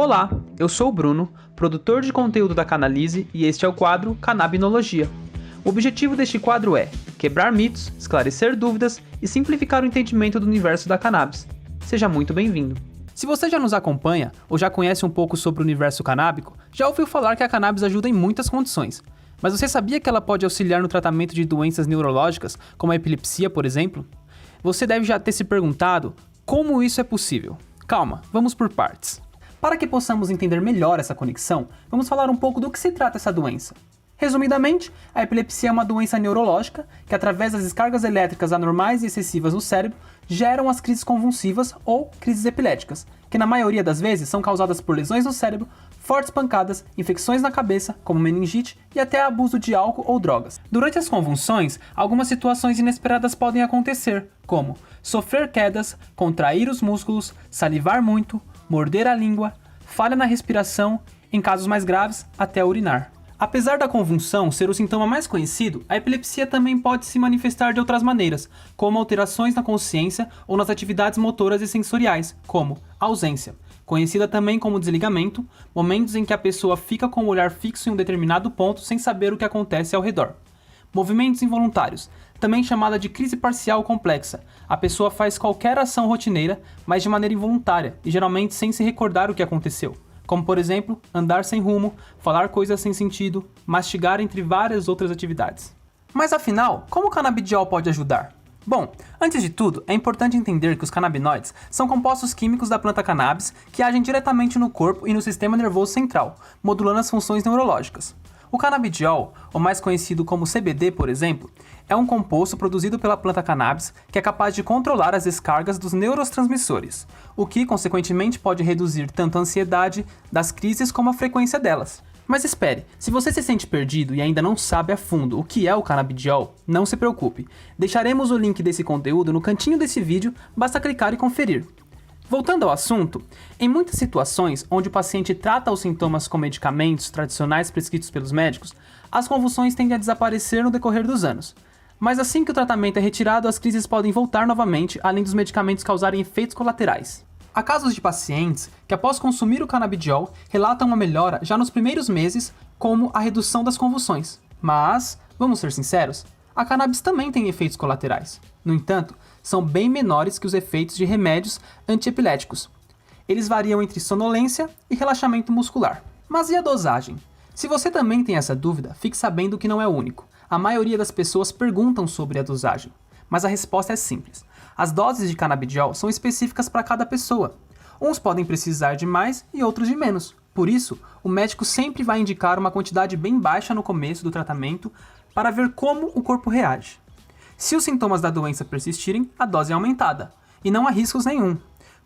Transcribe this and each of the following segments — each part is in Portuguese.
Olá, eu sou o Bruno, produtor de conteúdo da Canalize e este é o quadro Canabinologia. O objetivo deste quadro é quebrar mitos, esclarecer dúvidas e simplificar o entendimento do universo da cannabis. Seja muito bem-vindo. Se você já nos acompanha ou já conhece um pouco sobre o universo canábico, já ouviu falar que a cannabis ajuda em muitas condições. Mas você sabia que ela pode auxiliar no tratamento de doenças neurológicas, como a epilepsia, por exemplo? Você deve já ter se perguntado como isso é possível. Calma, vamos por partes. Para que possamos entender melhor essa conexão, vamos falar um pouco do que se trata essa doença. Resumidamente, a epilepsia é uma doença neurológica que, através das descargas elétricas anormais e excessivas no cérebro, geram as crises convulsivas ou crises epiléticas, que na maioria das vezes são causadas por lesões no cérebro, fortes pancadas, infecções na cabeça, como meningite, e até abuso de álcool ou drogas. Durante as convulsões, algumas situações inesperadas podem acontecer, como sofrer quedas, contrair os músculos, salivar muito, morder a língua, falha na respiração, em casos mais graves, até urinar. Apesar da convulsão ser o sintoma mais conhecido, a epilepsia também pode se manifestar de outras maneiras, como alterações na consciência ou nas atividades motoras e sensoriais, como ausência, conhecida também como desligamento, momentos em que a pessoa fica com o olhar fixo em um determinado ponto sem saber o que acontece ao redor. Movimentos involuntários, também chamada de crise parcial complexa. A pessoa faz qualquer ação rotineira, mas de maneira involuntária e geralmente sem se recordar o que aconteceu. Como, por exemplo, andar sem rumo, falar coisas sem sentido, mastigar, entre várias outras atividades. Mas afinal, como o canabidiol pode ajudar? Bom, antes de tudo, é importante entender que os canabinoides são compostos químicos da planta cannabis que agem diretamente no corpo e no sistema nervoso central, modulando as funções neurológicas. O canabidiol, ou mais conhecido como CBD, por exemplo, é um composto produzido pela planta cannabis que é capaz de controlar as descargas dos neurotransmissores, o que, consequentemente, pode reduzir tanto a ansiedade das crises como a frequência delas. Mas espere, se você se sente perdido e ainda não sabe a fundo o que é o canabidiol, não se preocupe. Deixaremos o link desse conteúdo no cantinho desse vídeo, basta clicar e conferir. Voltando ao assunto, em muitas situações onde o paciente trata os sintomas com medicamentos tradicionais prescritos pelos médicos, as convulsões tendem a desaparecer no decorrer dos anos. Mas assim que o tratamento é retirado, as crises podem voltar novamente, além dos medicamentos causarem efeitos colaterais. Há casos de pacientes que, após consumir o canabidiol, relatam uma melhora já nos primeiros meses, como a redução das convulsões. Mas, vamos ser sinceros, a cannabis também tem efeitos colaterais. No entanto, são bem menores que os efeitos de remédios antiepiléticos. Eles variam entre sonolência e relaxamento muscular. Mas e a dosagem? Se você também tem essa dúvida, fique sabendo que não é o único. A maioria das pessoas perguntam sobre a dosagem, mas a resposta é simples. As doses de canabidiol são específicas para cada pessoa. Uns podem precisar de mais e outros de menos. Por isso, o médico sempre vai indicar uma quantidade bem baixa no começo do tratamento para ver como o corpo reage. Se os sintomas da doença persistirem, a dose é aumentada, e não há riscos nenhum,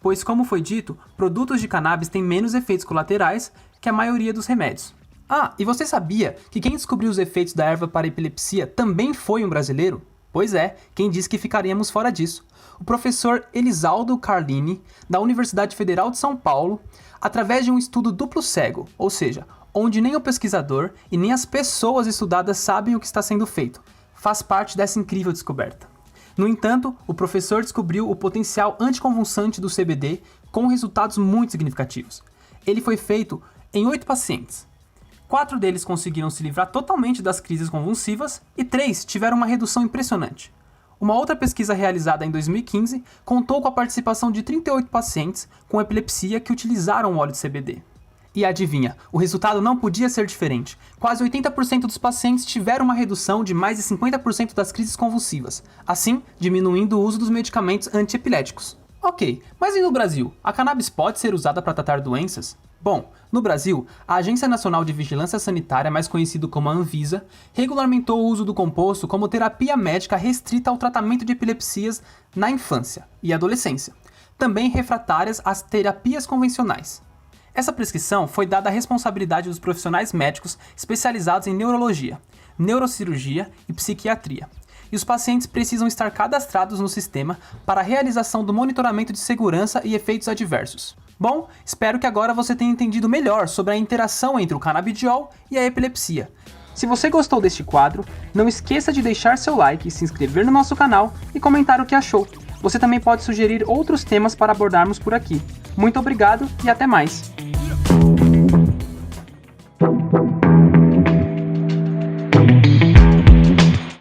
pois, como foi dito, produtos de cannabis têm menos efeitos colaterais que a maioria dos remédios. Ah, e você sabia que quem descobriu os efeitos da erva para epilepsia também foi um brasileiro? Pois é, quem disse que ficaríamos fora disso? O professor Elisaldo Carlini, da Universidade Federal de São Paulo, através de um estudo duplo cego, ou seja, onde nem o pesquisador e nem as pessoas estudadas sabem o que está sendo feito, faz parte dessa incrível descoberta. No entanto, o professor descobriu o potencial anticonvulsante do CBD com resultados muito significativos. Ele foi feito em 8 pacientes. 4 deles conseguiram se livrar totalmente das crises convulsivas e 3 tiveram uma redução impressionante. Uma outra pesquisa realizada em 2015 contou com a participação de 38 pacientes com epilepsia que utilizaram o óleo de CBD. E adivinha, o resultado não podia ser diferente. Quase 80% dos pacientes tiveram uma redução de mais de 50% das crises convulsivas, assim diminuindo o uso dos medicamentos antiepiléticos. Ok, mas e no Brasil? A cannabis pode ser usada para tratar doenças? Bom, no Brasil, a Agência Nacional de Vigilância Sanitária, mais conhecido como a Anvisa, regulamentou o uso do composto como terapia médica restrita ao tratamento de epilepsias na infância e adolescência, também refratárias às terapias convencionais. Essa prescrição foi dada à responsabilidade dos profissionais médicos especializados em neurologia, neurocirurgia e psiquiatria. E os pacientes precisam estar cadastrados no sistema para a realização do monitoramento de segurança e efeitos adversos. Bom, espero que agora você tenha entendido melhor sobre a interação entre o canabidiol e a epilepsia. Se você gostou deste quadro, não esqueça de deixar seu like, se inscrever no nosso canal e comentar o que achou. Você também pode sugerir outros temas para abordarmos por aqui. Muito obrigado e até mais!